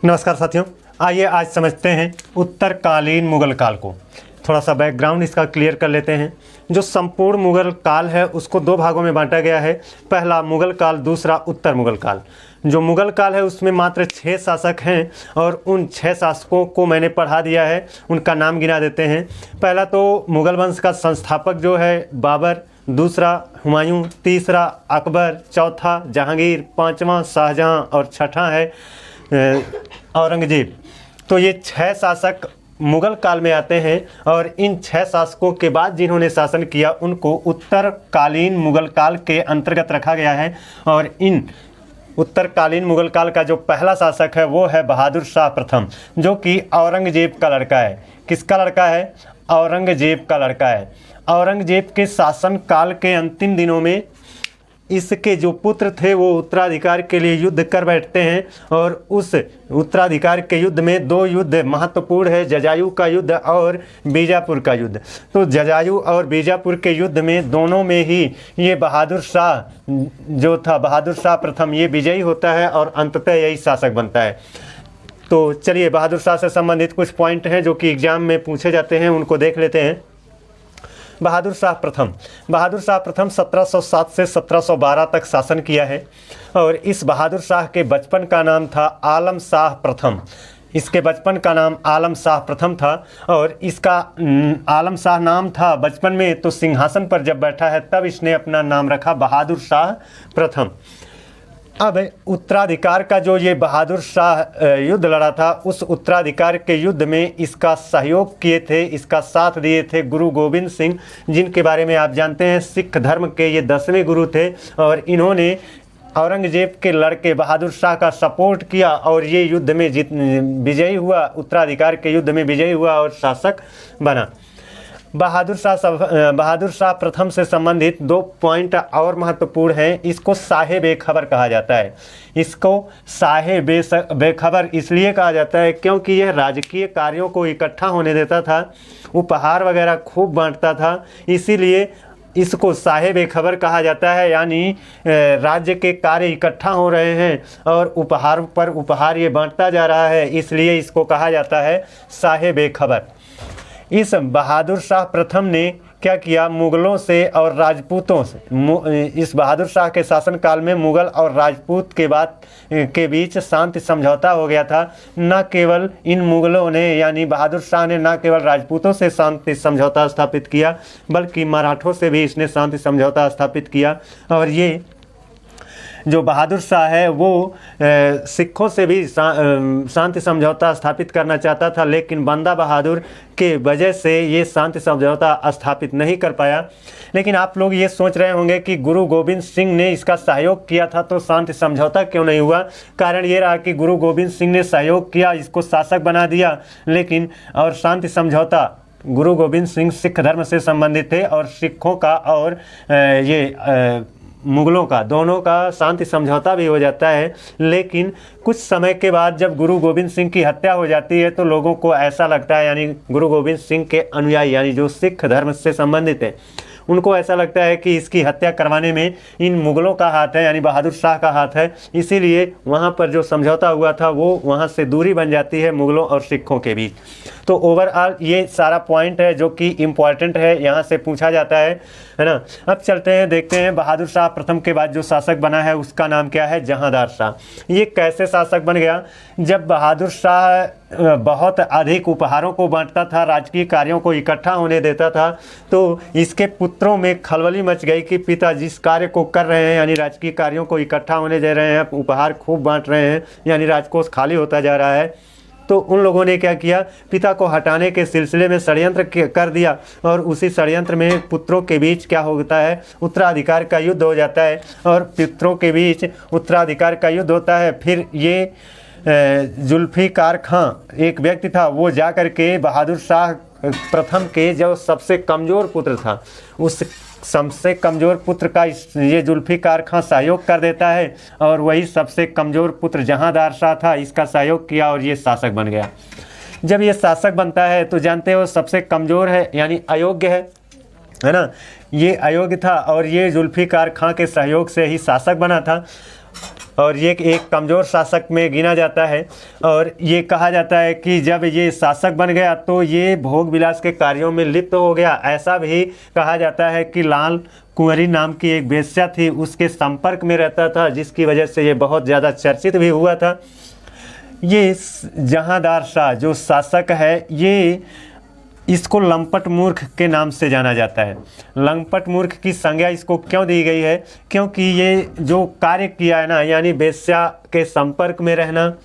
नमस्कार साथियों, आइए आज समझते हैं उत्तरकालीन मुगल काल को। थोड़ा सा बैकग्राउंड इसका क्लियर कर लेते हैं। जो संपूर्ण मुगल काल है उसको दो भागों में बांटा गया है। पहला मुगल काल, दूसरा उत्तर मुगल काल। जो मुगल काल है उसमें मात्र 6 शासक हैं और उन 6 शासकों को मैंने पढ़ा दिया है। उनका नाम गिना देते हैं। पहला तो मुगल वंश का संस्थापक जो है बाबर, दूसरा हुमायूं, तीसरा अकबर, चौथा जहांगीर, पाँचवां शाहजहां और छठा है औरंगजेब। तो ये 6 शासक मुगल काल में आते हैं और इन 6 शासकों के बाद जिन्होंने शासन किया उनको उत्तरकालीन मुगल काल के अंतर्गत रखा गया है। और इन उत्तरकालीन मुगल काल का जो पहला शासक है वो है बहादुर शाह प्रथम, जो कि औरंगजेब का लड़का है। किसका लड़का है? औरंगजेब का लड़का है। औरंगजेब के शासन काल के अंतिम दिनों में इसके जो पुत्र थे वो उत्तराधिकार के लिए युद्ध कर बैठते हैं और उस उत्तराधिकार के युद्ध में 2 युद्ध महत्वपूर्ण है, जजायु का युद्ध और बीजापुर का युद्ध। तो जजायु और बीजापुर के युद्ध में दोनों में ही ये बहादुर शाह जो था, बहादुर शाह प्रथम, ये विजयी होता है और अंततः यही शासक बनता है। तो चलिए बहादुर शाह से संबंधित कुछ पॉइंट हैं जो कि एग्जाम में पूछे जाते हैं, उनको देख लेते हैं। बहादुर शाह प्रथम 1707 से 1712 तक शासन किया है और इस बहादुर शाह के बचपन का नाम था आलम शाह प्रथम। इसके बचपन का नाम आलम शाह प्रथम था और इसका आलम शाह नाम था बचपन में। तो सिंहासन पर जब बैठा है तब इसने अपना नाम रखा बहादुर शाह प्रथम। अब उत्तराधिकार का जो ये बहादुर शाह युद्ध लड़ा था, उस उत्तराधिकार के युद्ध में इसका सहयोग किए थे, इसका साथ दिए थे गुरु गोविंद सिंह, जिनके बारे में आप जानते हैं सिख धर्म के ये 10वें गुरु थे। और इन्होंने औरंगजेब के लड़के बहादुर शाह का सपोर्ट किया और ये युद्ध में विजयी हुआ, उत्तराधिकार के युद्ध में विजयी हुआ और शासक बना। बहादुर शाह प्रथम से संबंधित 2 पॉइंट और महत्वपूर्ण हैं। इसको साहे बेखबर कहा जाता है। इसको साहे बेखबर इसलिए कहा जाता है क्योंकि यह राजकीय कार्यों को इकट्ठा होने देता था, उपहार वगैरह खूब बांटता था, इसीलिए इसको साहे बेखबर कहा जाता है। यानी राज्य के कार्य इकट्ठा हो रहे हैं और उपहार पर उपहार ये बांटता जा रहा है, इसलिए इसको कहा जाता है साहे बेखबर। इस बहादुर शाह प्रथम ने क्या किया? मुगलों से और राजपूतों से, इस बहादुर शाह के शासनकाल में मुगल और राजपूत के बीच शांति समझौता हो गया था। न केवल इन मुगलों ने यानी बहादुर शाह ने न केवल राजपूतों से शांति समझौता स्थापित किया बल्कि मराठों से भी इसने शांति समझौता स्थापित किया। और ये जो बहादुर शाह है वो सिखों से भी शांति समझौता स्थापित करना चाहता था, लेकिन बंदा बहादुर के वजह से ये शांति समझौता स्थापित नहीं कर पाया। लेकिन आप लोग ये सोच रहे होंगे कि गुरु गोविंद सिंह ने इसका सहयोग किया था तो शांति समझौता क्यों नहीं हुआ? कारण ये रहा कि गुरु गोविंद सिंह ने सहयोग किया, इसको शासक बना दिया, लेकिन और शांति समझौता, गुरु गोविंद सिंह सिख धर्म से संबंधित थे और सिखों का और मुगलों का, दोनों का शांति समझौता भी हो जाता है। लेकिन कुछ समय के बाद जब गुरु गोविंद सिंह की हत्या हो जाती है तो लोगों को ऐसा लगता है, यानी गुरु गोविंद सिंह के अनुयायी यानी जो सिख धर्म से संबंधित है, उनको ऐसा लगता है कि इसकी हत्या करवाने में इन मुगलों का हाथ है, यानी बहादुर शाह का हाथ है। इसीलिए वहाँ पर जो समझौता हुआ था वो वहाँ से दूरी बन जाती है मुगलों और सिखों के बीच। तो ओवरऑल ये सारा पॉइंट है जो कि इम्पॉर्टेंट है, यहाँ से पूछा जाता है ना। अब चलते हैं, देखते हैं बहादुर शाह प्रथम के बाद जो शासक बना है उसका नाम क्या है? जहांदार शाह। ये कैसे शासक बन गया? जब बहादुर शाह बहुत अधिक उपहारों को बांटता था, राजकीय कार्यों को इकट्ठा होने देता था, तो इसके पुत्रों में खलबली मच गई कि पिता जिस कार्य को कर रहे हैं, यानी राजकीय कार्यों को इकट्ठा होने दे रहे हैं, उपहार खूब बांट रहे हैं, यानी राजकोष खाली होता जा रहा है। तो उन लोगों ने क्या किया? पिता को हटाने के सिलसिले में षड्यंत्र कर दिया और उसी षड्यंत्र में पुत्रों के बीच क्या होता है? उत्तराधिकार का युद्ध हो जाता है और पुत्रों के बीच उत्तराधिकार का युद्ध होता है। फिर ये जुल्फिकार खां एक व्यक्ति था, वो जा कर के बहादुर शाह प्रथम के जो सबसे कमज़ोर पुत्र था, उस सबसे कमज़ोर पुत्र का ये जुल्फिकार खां सहयोग कर देता है और वही सबसे कमज़ोर पुत्र जहांदार शाह था, इसका सहयोग किया और ये शासक बन गया। जब ये शासक बनता है तो जानते हो सबसे कमज़ोर है यानी अयोग्य है ना, ये अयोग्य था और ये जुल्फिकार खां के सहयोग से ही शासक बना था। और ये एक कमज़ोर शासक में गिना जाता है। और ये कहा जाता है कि जब ये शासक बन गया तो ये भोग विलास के कार्यों में लिप्त हो गया। ऐसा भी कहा जाता है कि लाल कुंवरी नाम की एक वेश्या थी, उसके संपर्क में रहता था, जिसकी वजह से ये बहुत ज़्यादा चर्चित भी हुआ था। ये जहांदार शाह जो शासक है, ये इसको लंपट मूर्ख के नाम से जाना जाता है। लंपट मूर्ख की संज्ञा इसको क्यों दी गई है? क्योंकि ये जो कार्य किया है ना, यानी वेश्या के संपर्क में रहना,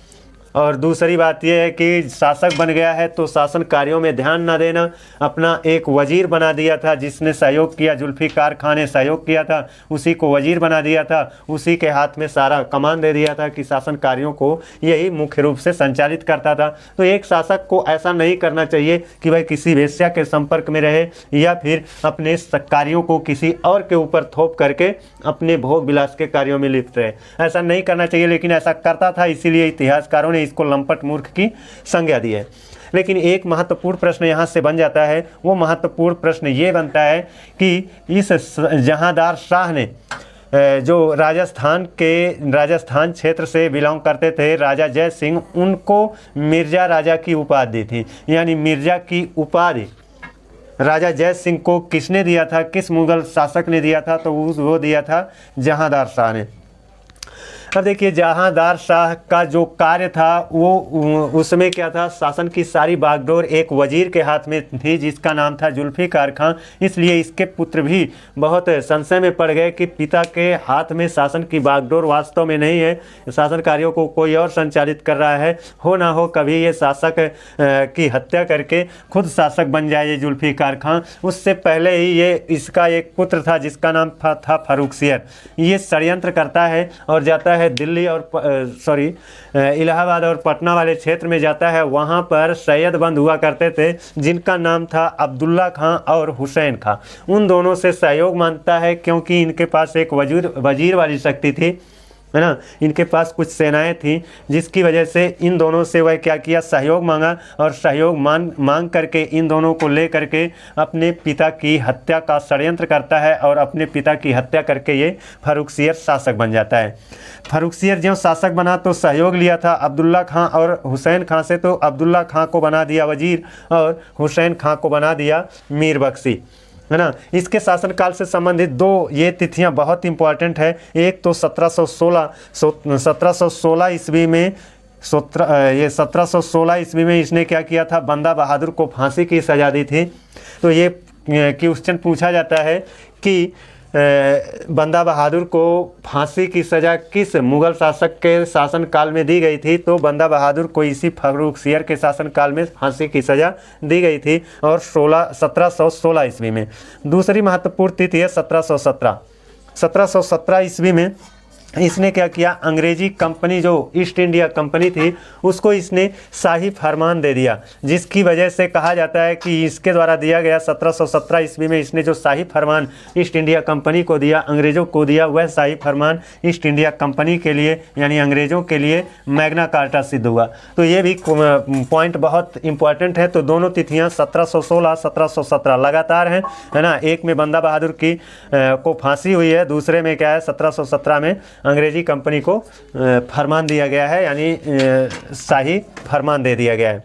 और दूसरी बात यह है कि शासक बन गया है तो शासन कार्यों में ध्यान न देना, अपना एक वजीर बना दिया था जिसने सहयोग किया, जुल्फ़िकार खान ने सहयोग किया था, उसी को वजीर बना दिया था, उसी के हाथ में सारा कमान दे दिया था कि शासन कार्यों को यही मुख्य रूप से संचालित करता था। तो एक शासक को ऐसा नहीं करना चाहिए कि भाई किसी वेश्या के संपर्क में रहे या फिर अपने कार्यों को किसी और के ऊपर थोप करके अपने भोग विलास के कार्यों में लिप्त रहे। ऐसा नहीं करना चाहिए, लेकिन ऐसा करता था, इसीलिए इतिहासकारों ने इसको लंपट मूर्ख की संज्ञा दी है। लेकिन एक महत्वपूर्ण प्रश्न यहाँ से बन जाता है। वो महत्वपूर्ण प्रश्न ये बनता है कि इस जहांदार शाह ने जो राजस्थान क्षेत्र से बिलोंग करते थे, राजा जय सिंह, उनको मिर्जा राजा की उपाधि दी थी। यानी मिर्जा की उपाधि राजा जय सिंह को किसने दिया था, किस मुगल शासक ने दिया था? तो वो दिया था जहांदार शाह ने। अब देखिए, जहांदार शाह का जो कार्य था वो उसमें क्या था, शासन की सारी बागडोर एक वजीर के हाथ में थी जिसका नाम था जुल्फ़िकार खान। इसलिए इसके पुत्र भी बहुत संशय में पड़ गए कि पिता के हाथ में शासन की बागडोर वास्तव में नहीं है, शासन कार्यों को कोई और संचालित कर रहा है। हो ना हो कभी ये शासक की हत्या करके खुद शासक बन जाए ये जुल्फ़िकार खान। उससे पहले ही ये इसका एक पुत्र था जिसका नाम था फ़र्रुखसियर। ये षड्यंत्र करता है और जाता है दिल्ली और इलाहाबाद और पटना वाले क्षेत्र में जाता है। वहाँ पर सैयद बंद हुआ करते थे जिनका नाम था अब्दुल्ला खां और हुसैन खां। उन दोनों से सहयोग मांगता है क्योंकि इनके पास एक वजीर वाली शक्ति थी, है ना, इनके पास कुछ सेनाएं थी, जिसकी वजह से इन दोनों से वह क्या किया, सहयोग मांगा। और सहयोग मांग करके इन दोनों को ले करके अपने पिता की हत्या का षड्यंत्र करता है और अपने पिता की हत्या करके ये फ़र्रुखसियर शासक बन जाता है। फ़र्रुखसियर जब शासक बना तो सहयोग लिया था अब्दुल्ला खां और हुसैन खां से, तो अब्दुल्ला खां को बना दिया वजीर और हुसैन खां को बना दिया मीर बख्शी, है ना। इसके शासनकाल से संबंधित दो ये तिथियां बहुत इंपॉर्टेंट है। एक तो 1716 ईस्वी में 1716 ईस्वी में इसने क्या किया था, बंदा बहादुर को फांसी की सज़ा दी थी। तो ये क्वेश्चन पूछा जाता है कि बंदा बहादुर को फांसी की सज़ा किस मुग़ल शासक के शासनकाल में दी गई थी? तो बंदा बहादुर को इसी फ़र्रुखसियर के शासनकाल में फांसी की सज़ा दी गई थी और 1716 ईस्वी में। दूसरी महत्वपूर्ण तिथि है 1717 ईस्वी में इसने क्या किया, अंग्रेजी कंपनी जो ईस्ट इंडिया कंपनी थी उसको इसने शाही फरमान दे दिया, जिसकी वजह से कहा जाता है कि इसके द्वारा दिया गया 1717 ईस्वी में इसने जो शाही फरमान ईस्ट इंडिया कंपनी को दिया, अंग्रेज़ों को दिया, वह शाही फरमान ईस्ट इंडिया कंपनी के लिए यानी अंग्रेज़ों के लिए मैग्ना कार्टा सिद्ध हुआ। तो ये भी पॉइंट बहुत इंपॉर्टेंट है। तो दोनों तिथियाँ 1716 1717 लगातार हैं, है ना। एक में बंदा बहादुर की को फांसी हुई है, दूसरे में क्या है 1717 में अंग्रेजी कंपनी को फरमान दिया गया है, यानी शाही फरमान दे दिया गया है।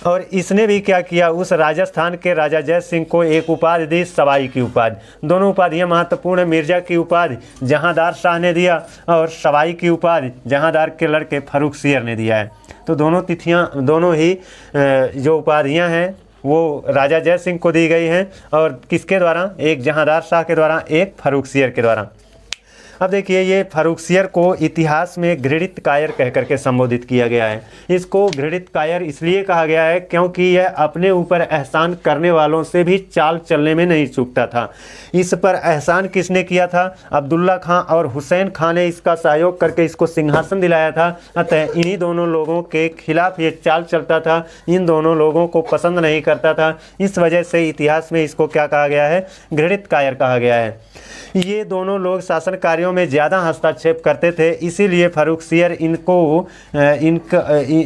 और इसने भी क्या किया, उस राजस्थान के राजा जय सिंह को एक उपाधि दी, सवाई की उपाधि। दोनों उपाधियाँ महत्वपूर्ण है। मिर्जा की उपाधि जहांदार शाह ने दिया और सवाई की उपाधि जहांदार के लड़के फ़र्रुखसियर ने दिया है। तो दोनों तिथियाँ, दोनों ही जो उपाधियाँ हैं वो राजा जय सिंह को दी गई हैं, और किसके द्वारा, एक जहांदार शाह के द्वारा, एक फ़र्रुखसियर के द्वारा। अब देखिए, ये फ़र्रुखसियर को इतिहास में घृणित कायर कह करके संबोधित किया गया है। इसको घृणित कायर इसलिए कहा गया है क्योंकि यह अपने ऊपर एहसान करने वालों से भी चाल चलने में नहीं चूकता था। इस पर एहसान किसने किया था? अब्दुल्ला खां और हुसैन खां ने इसका सहयोग करके इसको सिंहासन दिलाया था। अतः इन्हीं दोनों लोगों के खिलाफ ये चाल चलता था, इन दोनों लोगों को पसंद नहीं करता था। इस वजह से इतिहास में इसको क्या कहा गया है, घृणित कायर कहा गया है। ये दोनों लोग शासन कार्यों में ज़्यादा हस्तक्षेप करते थे, इसीलिए फर्रुखसियर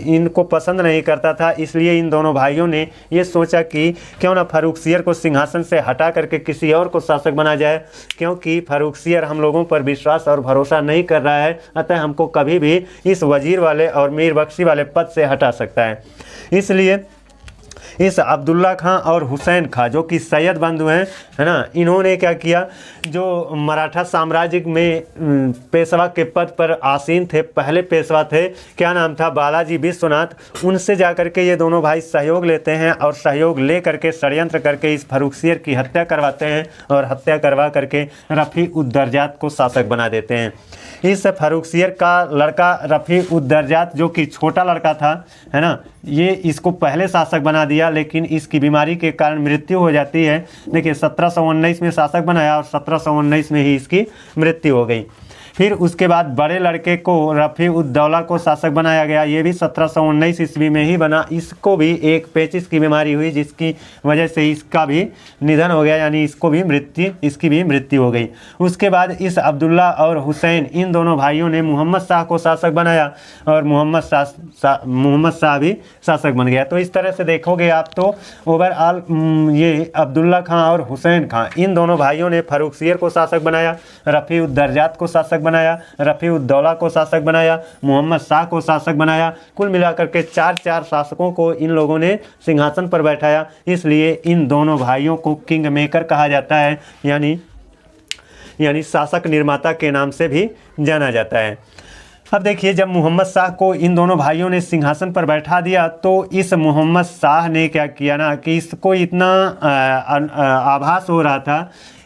इनको पसंद नहीं करता था। इसलिए इन दोनों भाइयों ने ये सोचा कि क्यों ना फर्रुखसियर को सिंहासन से हटा करके किसी और को शासक बना जाए, क्योंकि फर्रुखसियर हम लोगों पर विश्वास और भरोसा नहीं कर रहा है, अतः हमको कभी भी इस वजीर वाले और मीर बख्शी वाले पद से हटा सकता है। इसलिए इस अब्दुल्ला खां और हुसैन खां जो कि सैयद बंधु हैं, है ना, इन्होंने क्या किया, जो मराठा साम्राज्य में पेशवा के पद पर आसीन थे, पहले पेशवा थे, क्या नाम था, बालाजी विश्वनाथ, उनसे जाकर के ये दोनों भाई सहयोग लेते हैं और सहयोग ले करके षड्यंत्र करके इस फर्रुखसियर की हत्या करवाते हैं और हत्या करवा करके रफ़ी-उद-दर्जात को शासक बना देते हैं। इस फर्रुखसियर का लड़का रफ़ी-उद-दर्जात जो कि छोटा लड़का था, है ना, ये इसको पहले शासक बना दिया, लेकिन इसकी बीमारी के कारण मृत्यु हो जाती है। देखिए 1719 में शासक बनाया और 1719 में ही इसकी मृत्यु हो गई। फिर उसके बाद बड़े लड़के को रफ़ी-उद-दौला को शासक बनाया गया, ये भी 1719 ईस्वी में ही बना। इसको भी एक पेचिश की बीमारी हुई जिसकी वजह से इसका भी निधन हो गया, यानी इसकी भी मृत्यु हो गई। उसके बाद इस अब्दुल्ला और हुसैन इन दोनों भाइयों ने मोहम्मद शाह को शासक बनाया और मोहम्मद शाह भी शासक बन गया। तो इस तरह से देखोगे आप तो ओवरऑल ये अब्दुल्ला खां और हुसैन खां इन दोनों भाइयों ने फर्रुखसियर को शासक बनाया, रफ़ी-उद-दर्जात को शासक बनाया, रफ़ी-उद-दौला को शासक बनाया, मोहम्मद शाह को शासक बनाया। कुल मिलाकर के चार शासकों को इन लोगों ने सिंहासन पर बैठाया। इसलिए इन दोनों भाइयों को किंग मेकर कहा जाता है, यानी शासक निर्माता के नाम से भी जाना जाता है। अब देखिए, जब मोहम्मद शाह को इन दोनों भाइयों ने सिंहासन पर बैठा दिया तो इस मोहम्मद शाह ने क्या किया ना कि इसको इतना आभास हो रहा था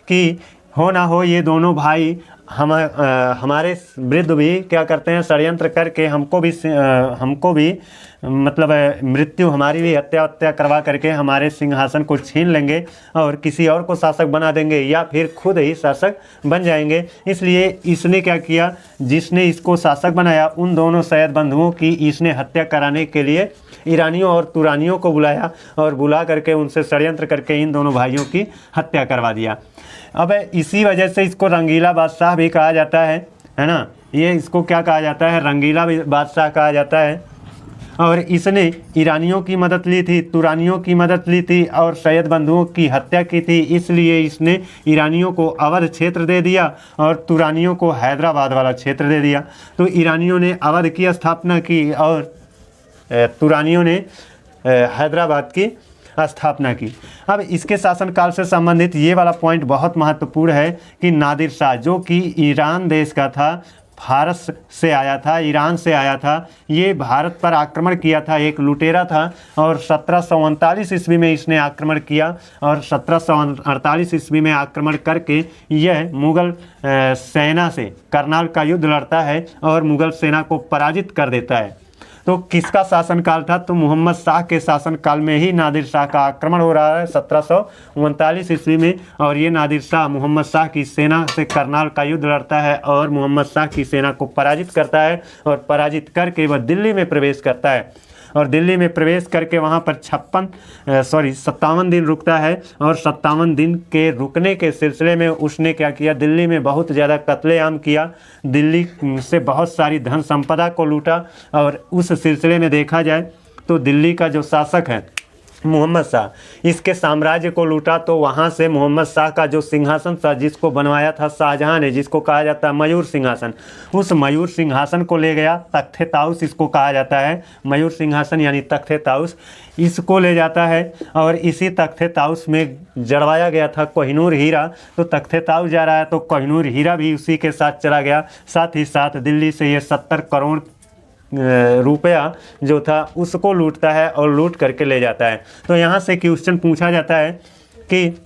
कि हो ना हो ये दोनों भाई हमारे विरुद्ध भी क्या करते हैं, षड्यंत्र करके हमको भी मतलब मृत्यु, हमारी भी हत्या करवा करके हमारे सिंहासन को छीन लेंगे और किसी और को शासक बना देंगे या फिर खुद ही शासक बन जाएंगे। इसलिए इसने क्या किया, जिसने इसको शासक बनाया उन दोनों सैयद बंधुओं की इसने हत्या कराने के लिए ईरानियों और तुरानियों को बुलाया और बुला करके उनसे षड्यंत्र करके इन दोनों भाइयों की हत्या करवा दिया। अब इसी वजह से इसको रंगीला बादशाह भी कहा जाता है ना, ये इसको क्या कहा जाता है, रंगीला बादशाह कहा जाता है। और इसने ईरानियों की मदद ली थी, तुरानियों की मदद ली थी और सैयद बंधुओं की हत्या की थी। इसलिए इसने ईरानियों को अवध क्षेत्र दे दिया और तुरानियों को हैदराबाद वाला क्षेत्र दे दिया। तो ईरानियों ने अवध की स्थापना की और तुरानियों ने हैदराबाद की स्थापना की। अब इसके शासनकाल से संबंधित ये वाला पॉइंट बहुत महत्वपूर्ण है कि नादिर शाह जो कि ईरान देश का था, फारस से आया था, ईरान से आया था, ये भारत पर आक्रमण किया था, एक लुटेरा था और 1739 ईस्वी में इसने आक्रमण किया और 1748 ईस्वी में आक्रमण करके यह मुग़ल सेना से करनाल का युद्ध लड़ता है और मुग़ल सेना को पराजित कर देता है। तो किसका शासनकाल था, तो मोहम्मद शाह के शासनकाल में ही नादिर शाह का आक्रमण हो रहा है 1739 ईस्वी में। और ये नादिर शाह मोहम्मद शाह की सेना से करनाल का युद्ध लड़ता है और मोहम्मद शाह की सेना को पराजित करता है और पराजित करके वह दिल्ली में प्रवेश करता है और दिल्ली में प्रवेश करके वहाँ पर 57 दिन रुकता है और 57 दिन के रुकने के सिलसिले में उसने क्या किया, दिल्ली में बहुत ज़्यादा कत्लेआम किया, दिल्ली से बहुत सारी धन संपदा को लूटा। और उस सिलसिले में देखा जाए तो दिल्ली का जो शासक है मोहम्मद शाह, इसके साम्राज्य को लूटा। तो वहाँ से मोहम्मद शाह का जो सिंहासन था जिसको बनवाया था शाहजहाँ ने, जिसको कहा जाता है मयूर सिंहासन, उस मयूर सिंहासन को ले गया। तख्ते ताउस इसको कहा जाता है, मयूर सिंहासन यानी तख्ते ताउस, इसको ले जाता है और इसी तख्ते ताउस में जड़वाया गया था कोहिनूर हीरा। तो तख्ते ताउस जा रहा है तो कोहिनूर हीरा भी उसी के साथ चला गया। साथ ही साथ दिल्ली से ये 70 करोड़ रुपया जो था उसको लूटता है और लूट करके ले जाता है। तो यहाँ से क्वेश्चन पूछा जाता है कि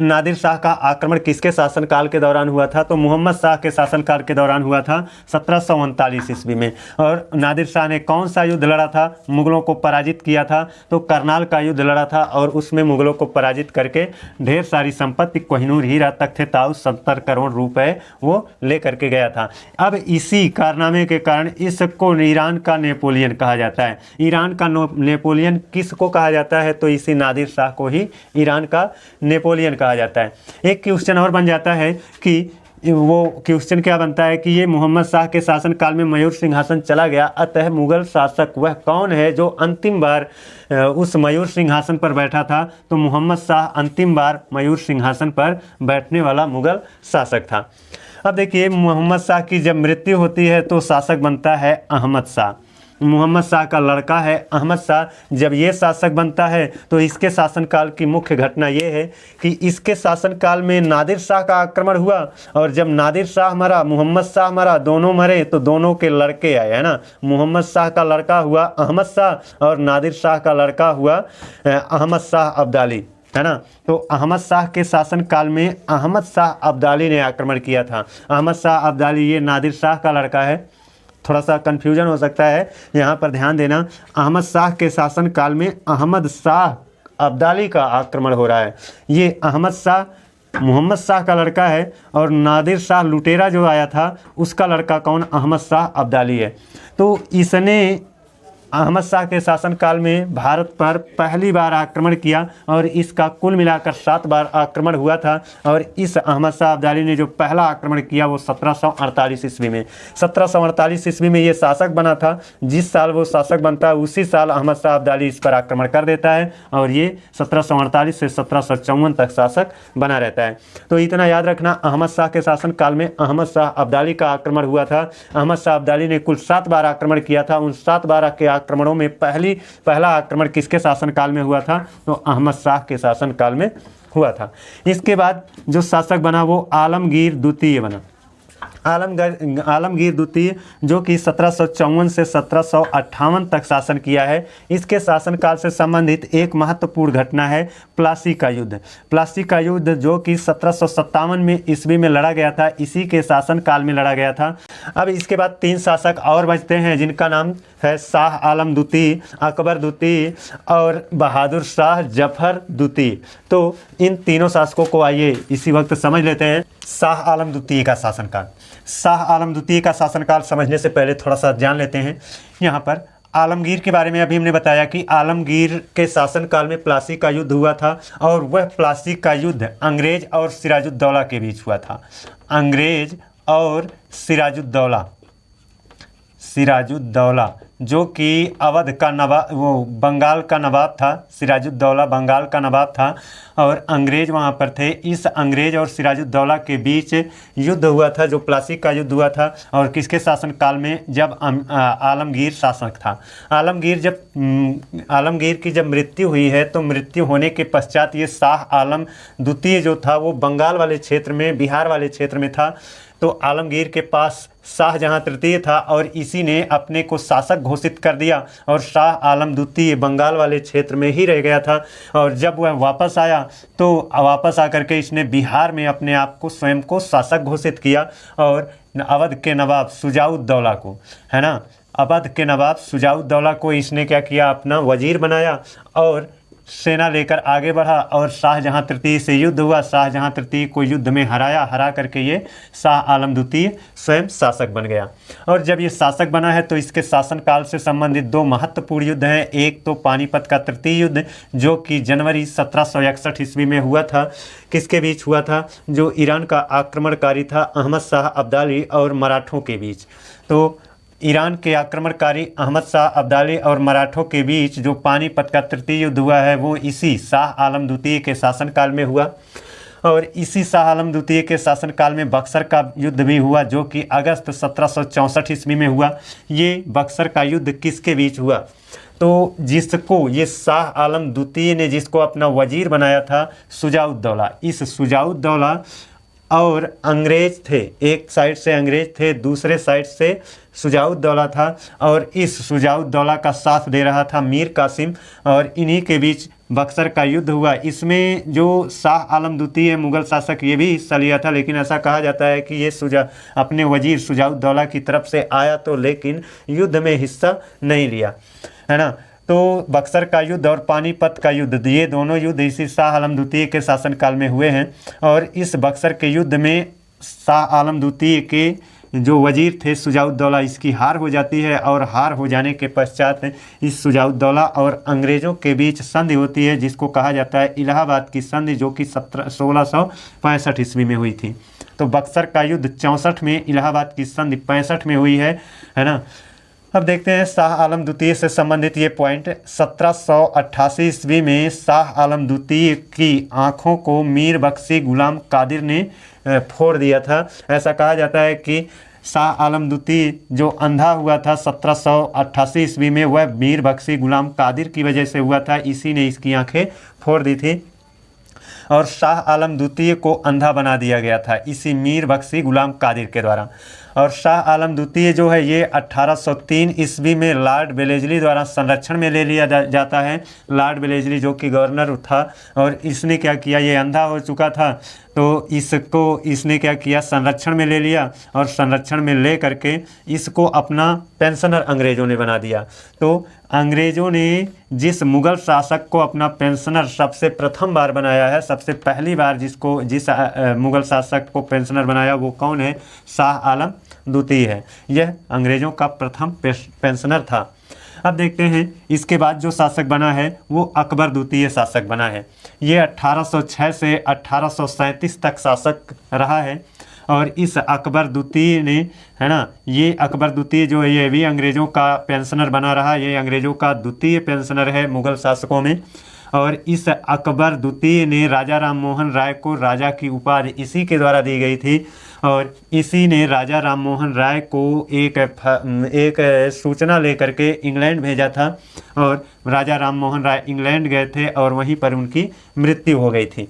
नादिर शाह का आक्रमण किसके शासनकाल के दौरान हुआ था, तो मोहम्मद शाह के शासनकाल के दौरान हुआ था 1739 ईस्वी में। और नादिर शाह ने कौन सा युद्ध लड़ा था, मुग़लों को पराजित किया था, तो करनाल का युद्ध लड़ा था और उसमें मुग़लों को पराजित करके ढेर सारी संपत्ति कोहिनूर हीरा, तख्ते ताउस, 70 करोड़ रुपए वो ले करके गया था। अब इसी कारनामे के कारण इसको ईरान का नेपोलियन कहा जाता है। ईरान का नेपोलियन किसको कहा जाता है, तो इसी नादिर शाह को ही ईरान का नेपोलियन कहा जाता है। एक क्वेश्चन और बन जाता है कि वो क्वेश्चन क्या बनता है कि ये मोहम्मद शाह के शासनकाल में मयूर सिंहासन चला गया, अतः मुगल शासक वह कौन है जो अंतिम बार उस मयूर सिंहासन पर बैठा था। तो मोहम्मद शाह अंतिम बार मयूर सिंहासन पर बैठने वाला मुगल शासक था। अब देखिए, मोहम्मद शाह की जब मृत्यु होती है तो शासक बनता है अहमद शाह। मोहम्मद शाह का लड़का है अहमद शाह। जब ये शासक बनता है तो इसके शासनकाल की मुख्य घटना ये है कि इसके शासनकाल में नादिर शाह का आक्रमण हुआ, और जब नादिर शाह मरा, मोहम्मद शाह मरा, दोनों मरे तो दोनों के लड़के आए, है ना। मोहम्मद शाह का लड़का हुआ अहमद शाह और नादिर शाह का लड़का हुआ अहमद शाह अब्दाली, है ना। तो अहमद शाह के शासनकाल में अहमद शाह अब्दाली ने आक्रमण किया था। अहमद शाह अब्दाली ये नादिर शाह का लड़का है। थोड़ा सा कन्फ्यूजन हो सकता है, यहाँ पर ध्यान देना। अहमद शाह के शासनकाल में अहमद शाह अब्दाली का आक्रमण हो रहा है। ये अहमद शाह मोहम्मद शाह का लड़का है, और नादिर शाह लुटेरा जो आया था उसका लड़का कौन, अहमद शाह अब्दाली है। तो इसने अहमद शाह के शासनकाल में भारत पर पहली बार आक्रमण किया, और इसका कुल मिलाकर 7 बार आक्रमण हुआ था। और इस अहमद शाह अब्दाली ने जो पहला आक्रमण किया वो 1748 ईस्वी में। 1748 ईस्वी में ये शासक बना था। जिस साल वो शासक बनता है उसी साल अहमद शाह अब्दाली इस पर आक्रमण कर देता है, और ये 1748 से 1754 तक शासक बना रहता है। तो इतना याद रखना, अहमद शाह के शासनकाल में अहमद शाह अब्दाली का आक्रमण हुआ था। अहमद शाह अब्दाली ने कुल 7 बार आक्रमण किया था। उन 7 बार के आक्रमणों में पहला आक्रमण किसके शासनकाल में हुआ था, तो अहमद शाह के शासनकाल में हुआ था। इसके बाद जो शासक बना वो आलमगीर द्वितीय बना। आलमगीर द्वितीय जो कि 1754 से 1758 तक शासन किया है। इसके शासनकाल से संबंधित एक महत्वपूर्ण घटना है प्लासी का युद्ध। प्लासी का युद्ध जो कि 1757 में ईस्वी में लड़ा गया था, इसी के शासनकाल में लड़ा गया था। अब इसके बाद 3 शासक और बचते हैं जिनका नाम है शाह आलम द्वितीय, अकबर द्वितीय और बहादुर शाह जफर द्वितीय। तो इन तीनों शासकों को आइए इसी वक्त समझ लेते हैं। शाह आलम द्वितीय का शासनकाल। शाह आलम द्वितीय का शासनकाल समझने से पहले थोड़ा सा जान लेते हैं। यहाँ पर आलमगीर के बारे में अभी हमने बताया कि आलमगीर के शासनकाल में प्लासी का युद्ध हुआ था, और वह प्लासी का युद्ध अंग्रेज और सिराजुद्दौला के बीच हुआ था। अंग्रेज और सिराजुद्दौला जो कि अवध का नवाब, वो बंगाल का नवाब था। सिराजुद्दौला बंगाल का नवाब था और अंग्रेज वहाँ पर थे। इस अंग्रेज और सिराजुद्दौला के बीच युद्ध हुआ था जो प्लासी का युद्ध हुआ था। और किसके शासनकाल में, जब आलमगीर शासक था। आलमगीर की जब मृत्यु हुई है तो मृत्यु होने के पश्चात ये शाह आलम द्वितीय जो था वो बंगाल वाले क्षेत्र में, बिहार वाले क्षेत्र में था। तो आलमगीर के पास शाहजहां तृतीय था और इसी ने अपने को शासक घोषित कर दिया, और शाह आलम द्वितीय बंगाल वाले क्षेत्र में ही रह गया था। और जब वह वापस आया तो वापस आकर के इसने बिहार में अपने आप को स्वयं को शासक घोषित किया, और अवध के नवाब शुजाउद्दौला को, है ना, अवध के नवाब शुजाउद्दौला को इसने क्या किया, अपना वजीर बनाया और सेना लेकर आगे बढ़ा। और शाहजहां तृतीय से युद्ध हुआ। शाहजहां तृतीय को युद्ध में हरा करके ये शाह आलम द्वितीय स्वयं शासक बन गया। और जब ये शासक बना है तो इसके शासनकाल से संबंधित 2 महत्वपूर्ण युद्ध हैं। एक तो पानीपत का तृतीय युद्ध जो कि जनवरी 1761 ईस्वी में हुआ था। किसके बीच हुआ था, जो ईरान का आक्रमणकारी था अहमद शाह अब्दाली और मराठों के बीच। तो ईरान के आक्रमणकारी अहमद शाह अब्दाली और मराठों के बीच जो पानीपत का तृतीय युद्ध हुआ है वो इसी शाह आलम द्वितीय के शासनकाल में हुआ। और इसी शाह आलम द्वितीय के शासनकाल में बक्सर का युद्ध भी हुआ जो कि अगस्त 1764 ईस्वी में हुआ। ये बक्सर का युद्ध किसके बीच हुआ, तो जिसको ये शाह आलम द्वितीय ने जिसको अपना वजीर बनाया था शुजाउद्दौला, इस शुजाउद्दौला और अंग्रेज थे। एक साइड से अंग्रेज थे, दूसरे साइड से शुजाउद्दौला था, और इस शुजाउद्दौला का साथ दे रहा था मीर कासिम, और इन्हीं के बीच बक्सर का युद्ध हुआ। इसमें जो शाह आलम द्वितीय मुगल शासक ये भी हिस्सा लिया था, लेकिन ऐसा कहा जाता है कि ये अपने वजीर शुजाउद्दौला की तरफ से आया तो लेकिन युद्ध में हिस्सा नहीं लिया, है ना। तो बक्सर का युद्ध और पानीपत का युद्ध, ये दोनों युद्ध इसी शाह आलम द्वितीय के शासनकाल में हुए हैं। और इस बक्सर के युद्ध में शाह आलम द्वितीय के जो वजीर थे शुजाउद्दौला, इसकी हार हो जाती है, और हार हो जाने के पश्चात इस शुजाउद्दौला और अंग्रेज़ों के बीच संधि होती है जिसको कहा जाता है इलाहाबाद की संधि, जो कि 1665 ईस्वी में हुई थी। तो बक्सर का युद्ध 64 में, इलाहाबाद की संधि 65 में हुई है ना। अब देखते हैं शाह आलम द्वितीय से संबंधित ये पॉइंट। 1788 ईस्वी में शाह आलम द्वितीय की आँखों को मीर बख्शी गुलाम कादिर ने फोड़ दिया था। ऐसा कहा जाता है कि शाह आलम द्वितीय जो अंधा हुआ था 1788 ईस्वी में, वह मीर बख्शी गुलाम कादिर की वजह से हुआ था। इसी ने इसकी आंखें फोड़ दी थी और शाह आलम द्वितीय को अंधा बना दिया गया था इसी मीर बख्शी गुलाम कादिर के द्वारा। और शाह आलम द्वितीय जो है ये 1803 ईस्वी में लॉर्ड वेलेस्ली द्वारा संरक्षण में ले लिया जाता है। लॉर्ड वेलेस्ली जो कि गवर्नर था, और इसने क्या किया, ये अंधा हो चुका था तो इसने क्या किया, संरक्षण में ले लिया और संरक्षण में ले करके इसको अपना पेंशनर अंग्रेज़ों ने बना दिया। तो अंग्रेज़ों ने जिस मुग़ल शासक को अपना पेंशनर सबसे प्रथम बार बनाया है, सबसे पहली बार जिस मुग़ल शासक को पेंशनर बनाया वो कौन है, शाह आलम द्वितीय है। यह अंग्रेज़ों का प्रथम पेंशनर था। अब देखते हैं इसके बाद जो शासक बना है वो अकबर द्वितीय शासक बना है। ये 1806 से 1837 तक शासक रहा है। और इस अकबर द्वितीय ने, है ना, ये अकबर द्वितीय जो है ये भी अंग्रेज़ों का पेंशनर बना रहा। ये अंग्रेज़ों का द्वितीय पेंशनर है मुग़ल शासकों में। और इस अकबर द्वितीय ने राजा राम मोहन राय को राजा की उपाधि इसी के द्वारा दी गई थी। और इसी ने राजा राम मोहन राय को एक सूचना लेकर के इंग्लैंड भेजा था और राजा राम मोहन राय इंग्लैंड गए थे और वहीं पर उनकी मृत्यु हो गई थी।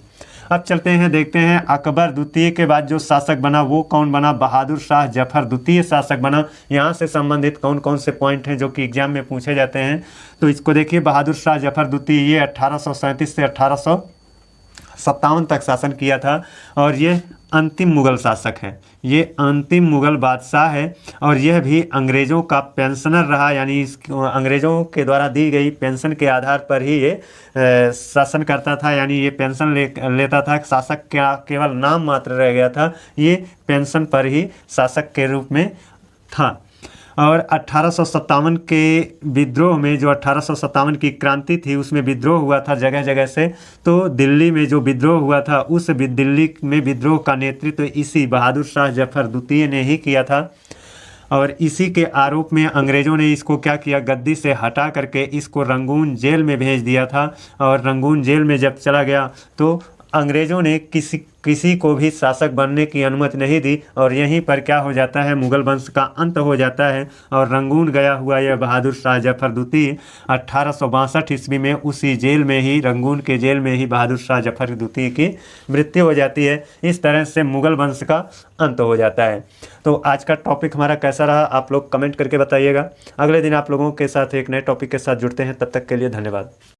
अब चलते हैं, देखते हैं अकबर द्वितीय के बाद जो शासक बना वो कौन बना, बहादुर शाह जफर द्वितीय शासक बना। यहाँ से संबंधित कौन कौन से पॉइंट हैं जो कि एग्जाम में पूछे जाते हैं, तो इसको देखिए। बहादुर शाह जफर द्वितीय ये 1837 से 1857 तक शासन किया था और ये अंतिम मुग़ल शासक है, ये अंतिम मुग़ल बादशाह है। और यह भी अंग्रेज़ों का पेंशनर रहा, यानी अंग्रेज़ों के द्वारा दी गई पेंशन के आधार पर ही ये शासन करता था, यानी ये पेंशन लेता था। शासक क्या केवल नाम मात्र रह गया था, ये पेंशन पर ही शासक के रूप में था। और 1857 के विद्रोह में, जो 1857 की क्रांति थी उसमें विद्रोह हुआ था जगह जगह से, तो दिल्ली में जो विद्रोह हुआ था उस दिल्ली में विद्रोह का नेतृत्व इसी बहादुर शाह जफर द्वितीय ने ही किया था। और इसी के आरोप में अंग्रेज़ों ने इसको क्या किया, गद्दी से हटा करके इसको रंगून जेल में भेज दिया था। और रंगून जेल में जब चला गया तो अंग्रेज़ों ने किसी को भी शासक बनने की अनुमति नहीं दी और यहीं पर क्या हो जाता है, मुग़ल वंश का अंत हो जाता है। और रंगून गया हुआ यह बहादुर शाह जफर द्वितीय 1862 ईस्वी में उसी जेल में ही, रंगून के जेल में ही बहादुर शाह जफर द्वितीय की मृत्यु हो जाती है। इस तरह से मुग़ल वंश का अंत हो जाता है। तो आज का टॉपिक हमारा कैसा रहा आप लोग कमेंट करके बताइएगा। अगले दिन आप लोगों के साथ एक नए टॉपिक के साथ जुड़ते हैं, तब तक के लिए धन्यवाद।